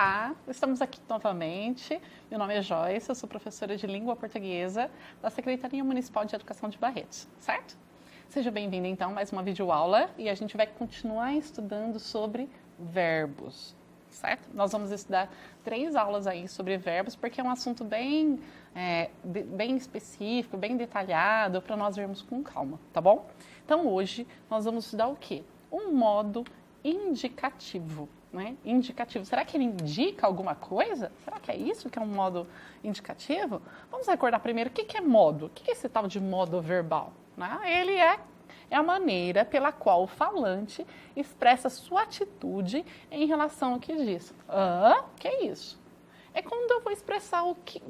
Olá, estamos aqui novamente. Meu nome é Joyce, eu sou professora de língua portuguesa da Secretaria Municipal de Educação de Barretos, certo? Seja bem-vindo então a mais uma videoaula e a gente vai continuar estudando sobre verbos, certo? Nós vamos estudar 3 aulas aí sobre verbos porque é um assunto bem específico, bem detalhado para nós vermos com calma, tá bom? Então hoje nós vamos estudar o quê? Um modo indicativo. Né? Indicativo. Será que ele indica alguma coisa? Será que é isso que é um modo indicativo? Vamos recordar primeiro o que é modo. O que é esse tal de modo verbal? Né? Ele é a maneira pela qual o falante expressa sua atitude em relação ao que diz. Que é isso? É quando eu vou expressar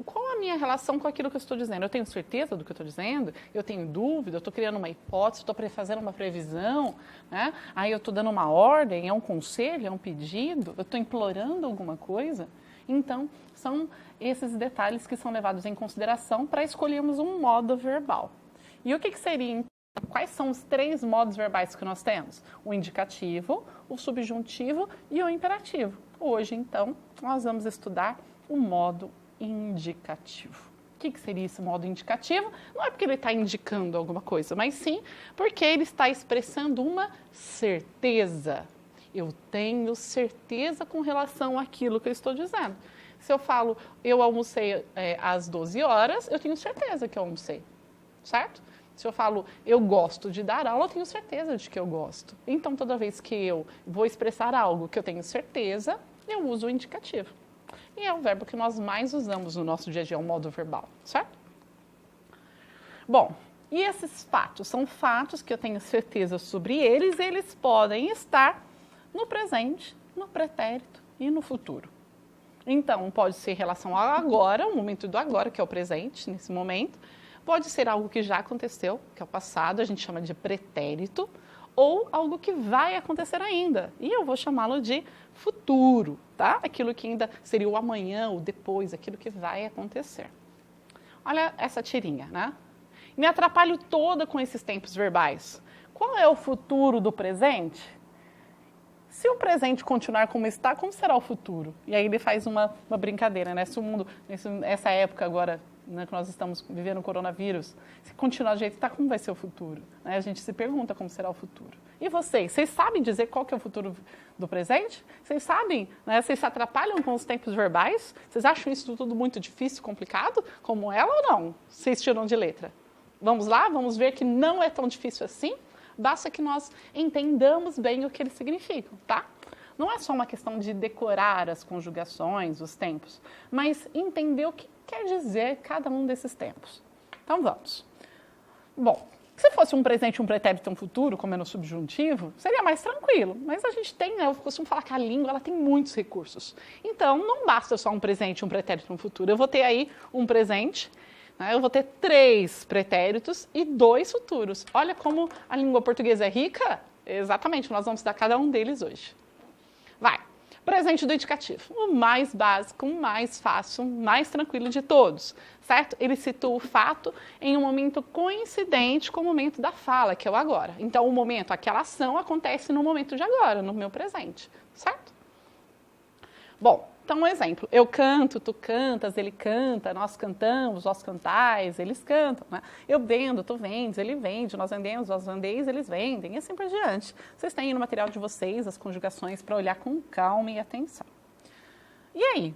qual a minha relação com aquilo que eu estou dizendo. Eu tenho certeza do que eu estou dizendo? Eu tenho dúvida? Eu estou criando uma hipótese? Estou fazendo uma previsão? Né? Aí eu estou dando uma ordem? É um conselho? É um pedido? Eu estou implorando alguma coisa? Então, são esses detalhes que são levados em consideração para escolhermos um modo verbal. E o que seria, quais são os 3 modos verbais que nós temos? O indicativo, o subjuntivo e o imperativo. Hoje, então, nós vamos estudar o modo indicativo. O que seria esse modo indicativo? Não é porque ele está indicando alguma coisa, mas sim porque ele está expressando uma certeza. Eu tenho certeza com relação àquilo que eu estou dizendo. Se eu falo, eu almocei às 12 horas, eu tenho certeza que eu almocei, certo? Se eu falo, eu gosto de dar aula, eu tenho certeza de que eu gosto. Então, toda vez que eu vou expressar algo que eu tenho certeza, eu uso o indicativo. E é o verbo que nós mais usamos no nosso dia a dia, o modo verbal, certo? Bom, e esses fatos? São fatos que eu tenho certeza sobre eles, e eles podem estar no presente, no pretérito e no futuro. Então, pode ser em relação ao agora, o momento do agora, que é o presente, nesse momento. Pode ser algo que já aconteceu, que é o passado, a gente chama de pretérito, ou algo que vai acontecer ainda, e eu vou chamá-lo de futuro, tá? Aquilo que ainda seria o amanhã, o depois, aquilo que vai acontecer. Olha essa tirinha, né? Me atrapalho toda com esses tempos verbais. Qual é o futuro do presente? Se o presente continuar como está, como será o futuro? E aí ele faz uma brincadeira, né? Se o mundo, essa época agora, né, que nós estamos vivendo o coronavírus, se continuar do jeito que está, como vai ser o futuro? Né? A gente se pergunta como será o futuro. E vocês sabem dizer qual que é o futuro do presente? Vocês sabem? Né? Vocês se atrapalham com os tempos verbais? Vocês acham isso tudo muito difícil, complicado, como ela ou não? Vocês tiram de letra? Vamos lá? Vamos ver que não é tão difícil assim? Basta que nós entendamos bem o que eles significam, tá? Não é só uma questão de decorar as conjugações, os tempos, mas entender o que quer dizer cada um desses tempos. Então, vamos. Bom, se fosse um presente, um pretérito e um futuro, como é no subjuntivo, seria mais tranquilo. Mas a gente tem, eu costumo falar que a língua ela tem muitos recursos. Então, não basta só um presente, um pretérito e um futuro. Eu vou ter aí um presente, né? Eu vou ter 3 pretéritos e 2 futuros. Olha como a língua portuguesa é rica. Exatamente, nós vamos dar cada um deles hoje. Vai. Presente do indicativo, o mais básico, o mais fácil, o mais tranquilo de todos, certo? Ele situa o fato em um momento coincidente com o momento da fala, que é o agora. Então, o momento, aquela ação acontece no momento de agora, no meu presente, certo? Bom, então um exemplo, eu canto, tu cantas, ele canta, nós cantamos, vós cantais, eles cantam, né? Eu vendo, tu vendes, ele vende, nós vendemos, vós vendeis, eles vendem, e assim por diante. Vocês têm aí no material de vocês as conjugações para olhar com calma e atenção. E aí?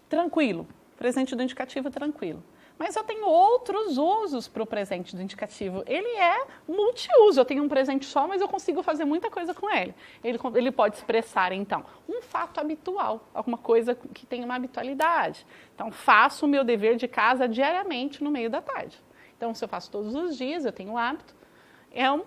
Tranquilo, presente do indicativo tranquilo. Mas eu tenho outros usos para o presente do indicativo. Ele é multiuso. Eu tenho um presente só, mas eu consigo fazer muita coisa com ele. Ele pode expressar, então, um fato habitual, alguma coisa que tem uma habitualidade. Então, faço o meu dever de casa diariamente no meio da tarde. Então, se eu faço todos os dias, eu tenho o hábito, é um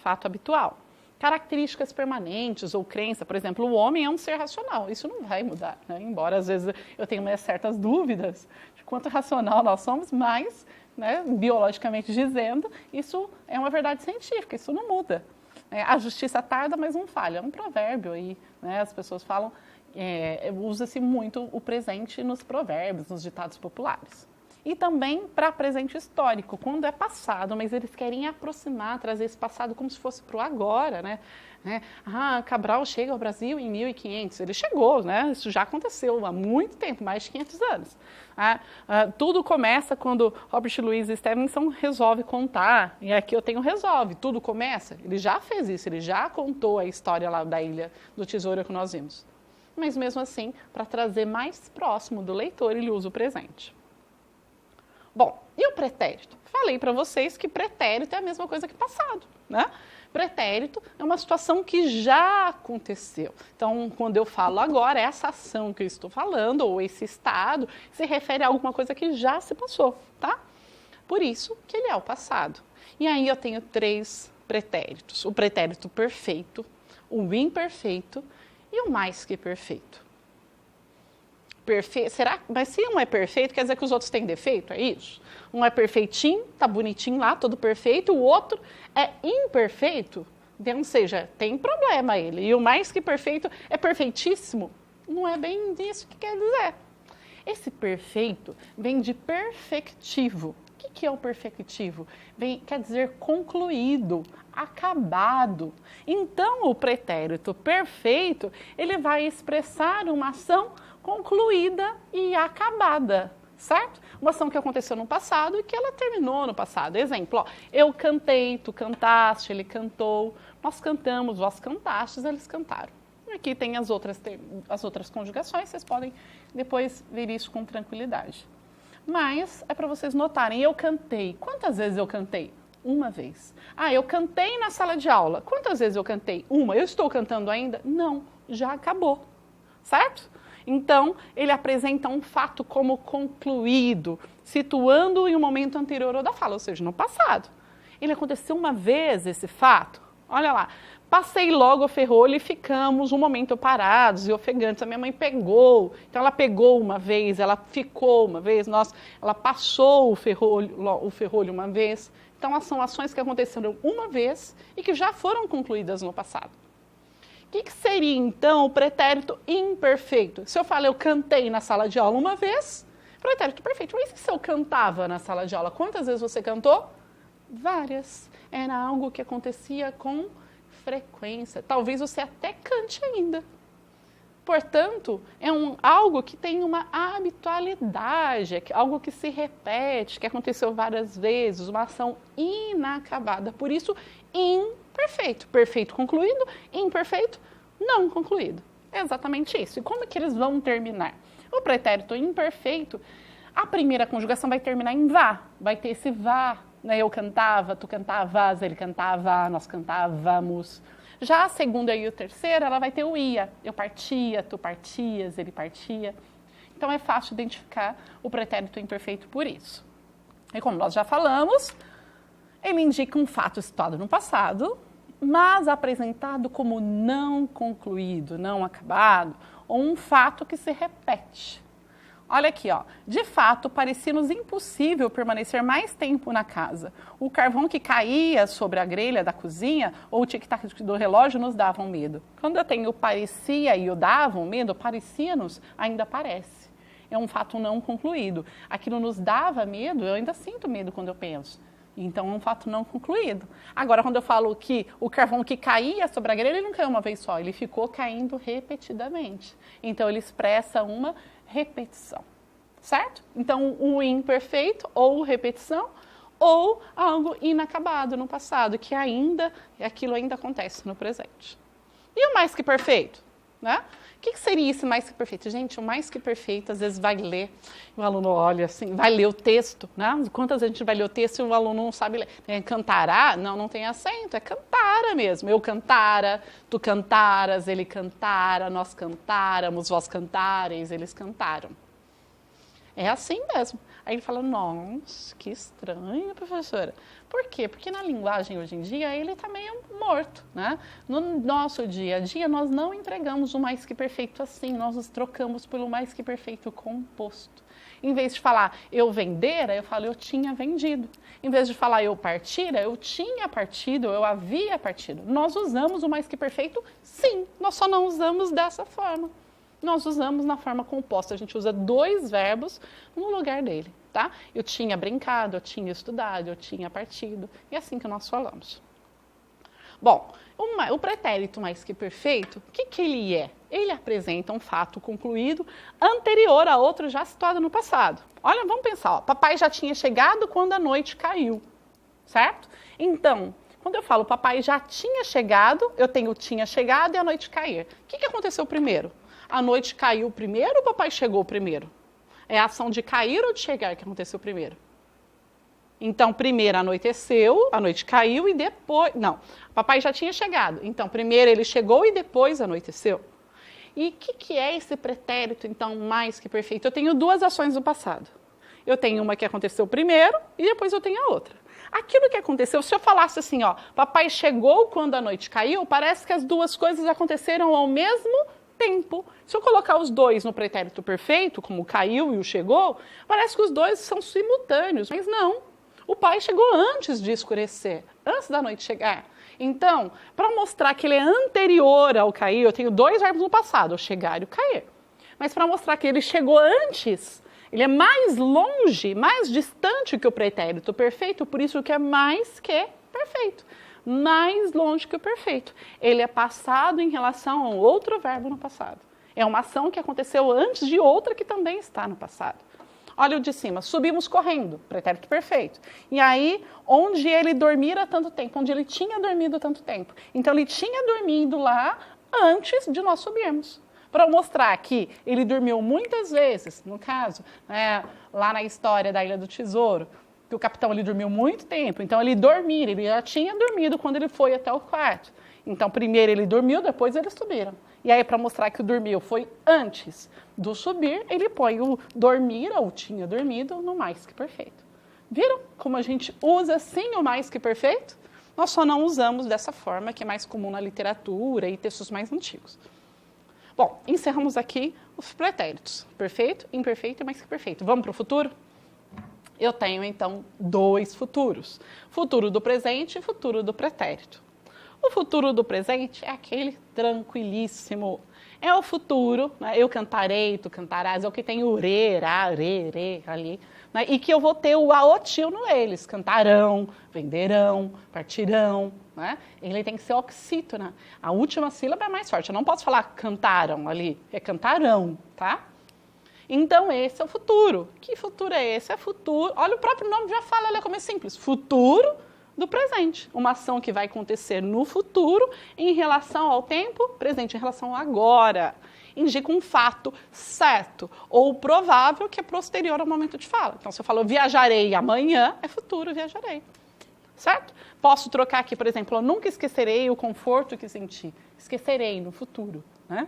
fato habitual. Características permanentes ou crença, por exemplo, o homem é um ser racional, isso não vai mudar, né? Embora às vezes eu tenha certas dúvidas de quanto racional nós somos, mas, né, biologicamente dizendo, isso é uma verdade científica, isso não muda. A justiça tarda, mas não falha, é um provérbio aí, né? As pessoas falam, usa-se muito o presente nos provérbios, nos ditados populares. e também para presente histórico, quando é passado, mas eles querem aproximar, trazer esse passado como se fosse para o agora, né? Cabral chega ao Brasil em 1500, ele chegou, né? Isso já aconteceu há muito tempo, mais de 500 anos. Tudo começa quando Robert Louis Stevenson resolve contar, e aqui eu tenho resolve, tudo começa, ele já fez isso, ele já contou a história lá da Ilha do Tesouro que nós vimos. Mas mesmo assim, para trazer mais próximo do leitor, ele usa o presente. Bom, e o pretérito? Falei para vocês que pretérito é a mesma coisa que passado, né? Pretérito é uma situação que já aconteceu. Então, quando eu falo agora, essa ação que eu estou falando, ou esse estado, se refere a alguma coisa que já se passou, tá? Por isso que ele é o passado. E aí eu tenho 3 pretéritos. O pretérito perfeito, o imperfeito e o mais que perfeito. Será? Mas se um é perfeito, quer dizer que os outros têm defeito, é isso? Um é perfeitinho, tá bonitinho lá, todo perfeito, o outro é imperfeito, então, ou seja, tem problema ele. E o mais que perfeito é perfeitíssimo, não é bem isso que quer dizer. Esse perfeito vem de perfectivo. O que é o perfectivo? Quer dizer concluído, acabado. Então, o pretérito perfeito, ele vai expressar uma ação concluída e acabada, certo? Uma ação que aconteceu no passado e que ela terminou no passado. Exemplo, eu cantei, tu cantaste, ele cantou, nós cantamos, vós cantastes, eles cantaram. Aqui tem as outras conjugações, vocês podem depois ver isso com tranquilidade. Mas é para vocês notarem, eu cantei. Quantas vezes eu cantei? Uma vez. Eu cantei na sala de aula. Quantas vezes eu cantei? Uma. Eu estou cantando ainda? Não, já acabou. Certo? Então, ele apresenta um fato como concluído, situando em um momento anterior ao da fala, ou seja, no passado. Ele aconteceu uma vez, esse fato. Olha lá. Passei logo o ferrolho e ficamos um momento parados e ofegantes. A minha mãe pegou, então ela pegou uma vez, ela ficou uma vez, ela passou o ferrolho uma vez. Então, são ações que aconteceram uma vez e que já foram concluídas no passado. O que seria, então, o pretérito imperfeito? Se eu falo, eu cantei na sala de aula uma vez, pretérito perfeito. Mas e se eu cantava na sala de aula? Quantas vezes você cantou? Várias. Era algo que acontecia com frequência. Talvez você até cante ainda. Portanto, é algo que tem uma habitualidade, algo que se repete, que aconteceu várias vezes, uma ação inacabada. Por isso, imperfeito. Perfeito concluído, imperfeito não concluído. É exatamente isso. E como é que eles vão terminar? O pretérito imperfeito, a primeira conjugação vai terminar em vá. Vai ter esse vá. Eu cantava, tu cantavas, ele cantava, nós cantávamos. Já a segunda e a terceira, ela vai ter o ia. Eu partia, tu partias, ele partia. Então, é fácil identificar o pretérito imperfeito por isso. E como nós já falamos, ele indica um fato situado no passado, mas apresentado como não concluído, não acabado, ou um fato que se repete. Olha aqui, ó. De fato, parecia-nos impossível permanecer mais tempo na casa. O carvão que caía sobre a grelha da cozinha ou o tic-tac do relógio nos davam medo. Quando eu tenho parecia e o davam medo, parecia-nos ainda parece. É um fato não concluído. Aquilo nos dava medo, eu ainda sinto medo quando eu penso. Então, é um fato não concluído. Agora, quando eu falo que o carvão que caía sobre a grelha, ele não caiu uma vez só, ele ficou caindo repetidamente. Então, ele expressa uma repetição, certo? Então, o imperfeito ou repetição ou algo inacabado no passado, que aquilo ainda acontece no presente. E o mais que perfeito, né? O que seria esse mais que perfeito? Gente, o mais que perfeito, às vezes vai ler, o aluno olha assim, vai ler o texto, né? Quantas vezes a gente vai ler o texto e o aluno não sabe ler? Cantará? Não tem acento, é cantara mesmo. Eu cantara, tu cantaras, ele cantara, nós cantáramos, vós cantareis, eles cantaram. É assim mesmo. Aí ele fala, nossa, que estranho, professora. Por quê? Porque na linguagem hoje em dia ele está meio morto, né? No nosso dia a dia nós não empregamos o mais que perfeito assim, nós nos trocamos pelo mais que perfeito composto. Em vez de falar eu vendera, eu falo eu tinha vendido. Em vez de falar eu partira, eu tinha partido, eu havia partido. Nós usamos o mais que perfeito, sim, nós só não usamos dessa forma. nós usamos na forma composta. A gente usa dois verbos no lugar dele, tá? Eu tinha brincado, eu tinha estudado, eu tinha partido. E é assim que nós falamos. Bom, o pretérito mais que perfeito, o que ele é? Ele apresenta um fato concluído anterior a outro já situado no passado. Olha, vamos pensar, ó, papai já tinha chegado quando a noite caiu, certo? Então, quando eu falo papai já tinha chegado, eu tenho tinha chegado e a noite cair. O que aconteceu primeiro? A noite caiu primeiro ou o papai chegou primeiro? É a ação de cair ou de chegar que aconteceu primeiro? Então, primeiro anoiteceu, a noite caiu e depois... Não, papai já tinha chegado. Então, primeiro ele chegou e depois anoiteceu. E o que é esse pretérito, então, mais que perfeito? Eu tenho duas ações no passado. Eu tenho uma que aconteceu primeiro e depois eu tenho a outra. Aquilo que aconteceu, se eu falasse assim, ó, papai chegou quando a noite caiu, parece que as duas coisas aconteceram ao mesmo tempo. Se eu colocar os dois no pretérito perfeito, como o caiu e o chegou, parece que os dois são simultâneos, mas não. O pai chegou antes de escurecer, antes da noite chegar. Então, para mostrar que ele é anterior ao cair, eu tenho dois verbos no passado, o chegar e o cair. Mas para mostrar que ele chegou antes, ele é mais longe, mais distante que o pretérito perfeito, por isso que é mais que perfeito. Mais longe que o perfeito. Ele é passado em relação a um outro verbo no passado. É uma ação que aconteceu antes de outra que também está no passado. Olha o de cima, subimos correndo, pretérito perfeito. E aí, onde ele dormira tanto tempo, onde ele tinha dormido tanto tempo. Então, ele tinha dormido lá antes de nós subirmos. Para mostrar que ele dormiu muitas vezes, no caso, lá na história da Ilha do Tesouro, que o capitão ele dormiu muito tempo. Então, ele já tinha dormido quando ele foi até o quarto. Então, primeiro ele dormiu, depois eles subiram. E aí, para mostrar que o dormiu foi antes do subir, ele põe o dormir, ou tinha dormido, no mais que perfeito. Viram como a gente usa sim o mais que perfeito? Nós só não usamos dessa forma, que é mais comum na literatura e textos mais antigos. Bom, encerramos aqui os pretéritos. Perfeito, imperfeito e mais que perfeito. Vamos para o futuro? Eu tenho, então, dois futuros. Futuro do presente e futuro do pretérito. O futuro do presente é aquele tranquilíssimo. É o futuro, né? Eu cantarei, tu cantarás, é o que tem o re, ra, re ali. Né? E que eu vou ter o aotil no eles. Cantarão, venderão, partirão. Né? Ele tem que ser oxítona. A última sílaba é mais forte. Eu não posso falar cantaram ali, é cantarão, tá? Então, esse é o futuro. Que futuro é esse? É futuro. Olha, o próprio nome já fala, olha como é simples. Futuro do presente. Uma ação que vai acontecer no futuro em relação ao tempo presente, em relação ao agora. Indica um fato certo ou provável que é posterior ao momento de fala. Então, se eu falo viajarei amanhã, é futuro, viajarei. Certo? Posso trocar aqui, por exemplo, eu nunca esquecerei o conforto que senti. Esquecerei no futuro. Né?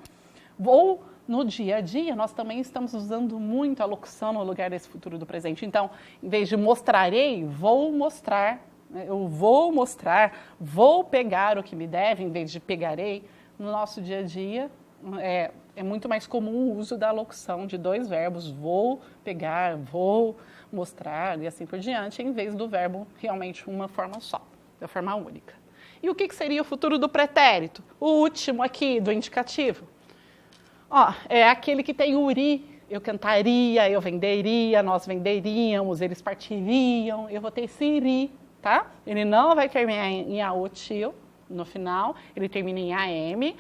Ou no dia a dia, nós também estamos usando muito a locução no lugar desse futuro do presente. Então, em vez de mostrarei, vou mostrar. Eu vou mostrar, vou pegar o que me deve, em vez de pegarei. No nosso dia a dia, é muito mais comum o uso da locução de dois verbos, vou pegar, vou mostrar e assim por diante, em vez do verbo realmente uma forma só, da forma única. E o que seria o futuro do pretérito? O último aqui, do indicativo. Ó, é aquele que tem o ri. Eu cantaria, eu venderia, nós venderíamos, eles partiriam, eu vou ter esse ri. Tá? Ele não vai terminar em aotil no final, ele termina em am.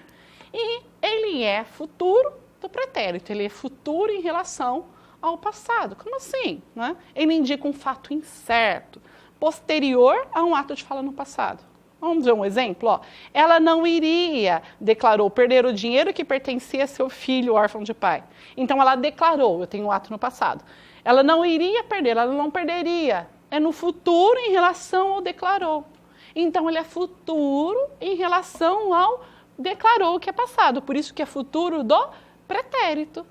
E ele é futuro do pretérito, ele é futuro em relação ao passado. Como assim? Né? Ele indica um fato incerto, posterior a um ato de fala no passado. Vamos ver um exemplo? Ó. Ela não iria, declarou, perder o dinheiro que pertencia a seu filho órfão de pai. Então, ela declarou, eu tenho um ato no passado. Ela não iria perder, ela não perderia. É no futuro em relação ao declarou. Então, ele é futuro em relação ao declarou que é passado. Por isso que é futuro do pretérito.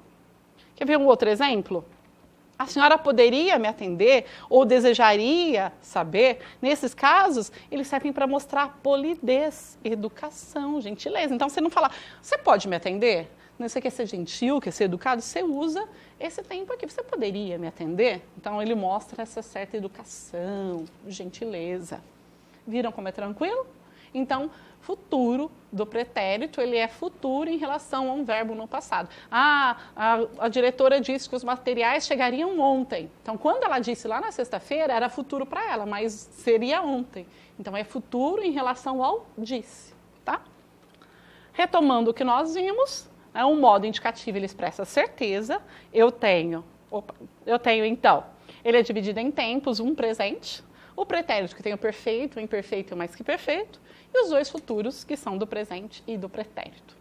Quer ver um outro exemplo? A senhora poderia me atender ou desejaria saber? Nesses casos, eles servem para mostrar polidez, educação, gentileza. Então, você não fala, você pode me atender? Você quer ser gentil, quer ser educado? Você usa esse tempo aqui. Você poderia me atender? Então, ele mostra essa certa educação, gentileza. Viram como é tranquilo? Então, futuro do pretérito, ele é futuro em relação a um verbo no passado. A diretora disse que os materiais chegariam ontem. Então, quando ela disse lá na sexta-feira, era futuro para ela, mas seria ontem. Então, é futuro em relação ao disse, tá? Retomando o que nós vimos, um modo indicativo, ele expressa certeza. Eu tenho, então, ele é dividido em tempos, um presente, o pretérito que tem o perfeito, o imperfeito e o mais que perfeito, e os dois futuros que são do presente e do pretérito.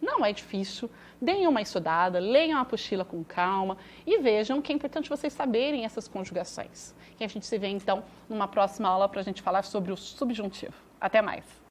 Não é difícil, deem uma estudada, leiam a apostila com calma e vejam que é importante vocês saberem essas conjugações. E a gente se vê então numa próxima aula para a gente falar sobre o subjuntivo. Até mais!